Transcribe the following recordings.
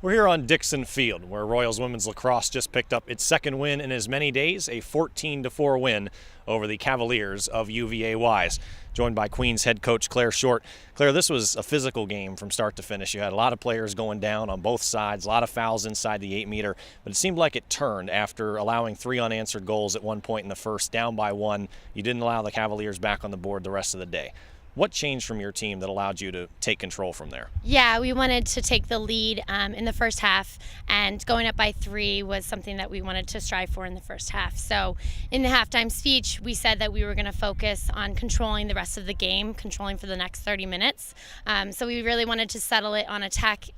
We're here on Dixon Field, where Royals women's lacrosse just picked up its second win in as many days, a 14-4 win over the Cavaliers of UVA-Wise. Joined by Queens head coach Clare Short. Clare, this was a physical game from start to finish. You had a lot of players going down on both sides, a lot of fouls inside the 8-meter, but it seemed like it turned after allowing 3 unanswered goals at one point in the first, down by 1. You didn't allow the Cavaliers back on the board the rest of the day. What changed from your team that allowed you to take control from there? Yeah, we wanted to take the lead in the first half, and going up by 3 was something that we wanted to strive for in the first half. So in the halftime speech, we said that we were going to focus on controlling the rest of the game, controlling for the next 30 minutes. So we really wanted to settle it on attack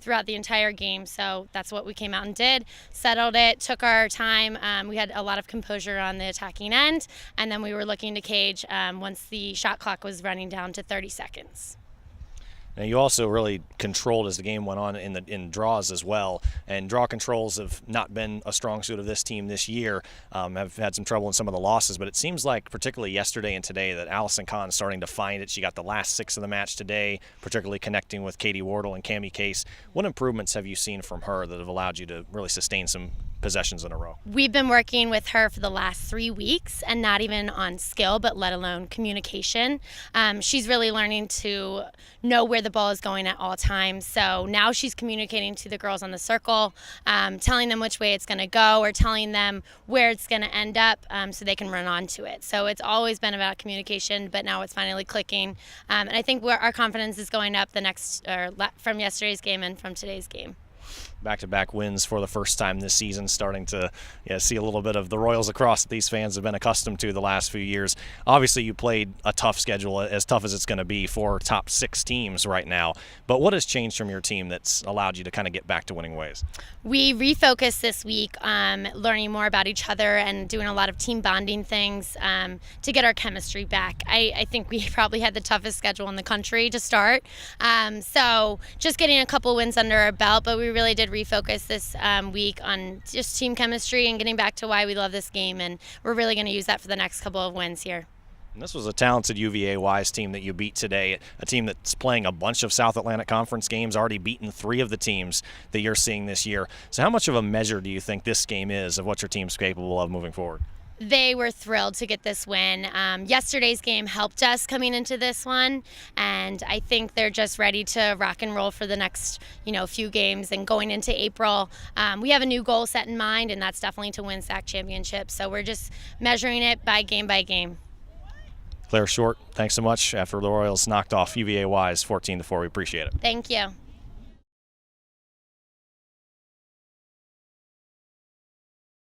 throughout the entire game. So that's what we came out and did, settled it, took our time. We had a lot of composure on the attacking end, and then we were looking to cage once the shot clock was running down to 30 seconds. Now, you also really controlled as the game went on in draws as well, and draw controls have not been a strong suit of this team this year. Have had some trouble in some of the losses, but it seems like particularly yesterday and today that Allison Kahn's starting to find it. She got the last 6 of the match today, particularly connecting with Katie Wardle and Cammie Case. What improvements have you seen from her that have allowed you to really sustain some possessions in a row? We've been working with her for the last 3 weeks, and not even on skill, but let alone communication. She's really learning to know where the ball is going at all times. So now she's communicating to the girls on the circle, telling them which way it's going to go, or telling them where it's going to end up, so they can run onto it. So it's always been about communication, but now it's finally clicking. And I think our confidence is going up from yesterday's game and from today's game. Back-to-back wins for the first time this season, starting to see a little bit of the Royals lacrosse that these fans have been accustomed to the last few years. Obviously, you played a tough schedule, as tough as it's going to be for top 6 teams right now. But what has changed from your team that's allowed you to kind of get back to winning ways? We refocused this week on learning more about each other and doing a lot of team bonding things to get our chemistry back. I think we probably had the toughest schedule in the country to start. So just getting a couple wins under our belt, but we really did refocus this week on just team chemistry and getting back to why we love this game, and we're really going to use that for the next couple of wins here. And this was a talented UVA-Wise team that you beat today, a team that's playing a bunch of South Atlantic Conference games, already beaten 3 of the teams that you're seeing this year. So how much of a measure do you think this game is of what your team's capable of moving forward? They were thrilled to get this win. Yesterday's game helped us coming into this one, and I think they're just ready to rock and roll for the next few games and going into April. We have a new goal set in mind, and that's definitely to win SAC championships. So we're just measuring it by game by game. Clare Short, thanks so much. After the Royals knocked off UVA-Wise 14-4, we appreciate it. Thank you.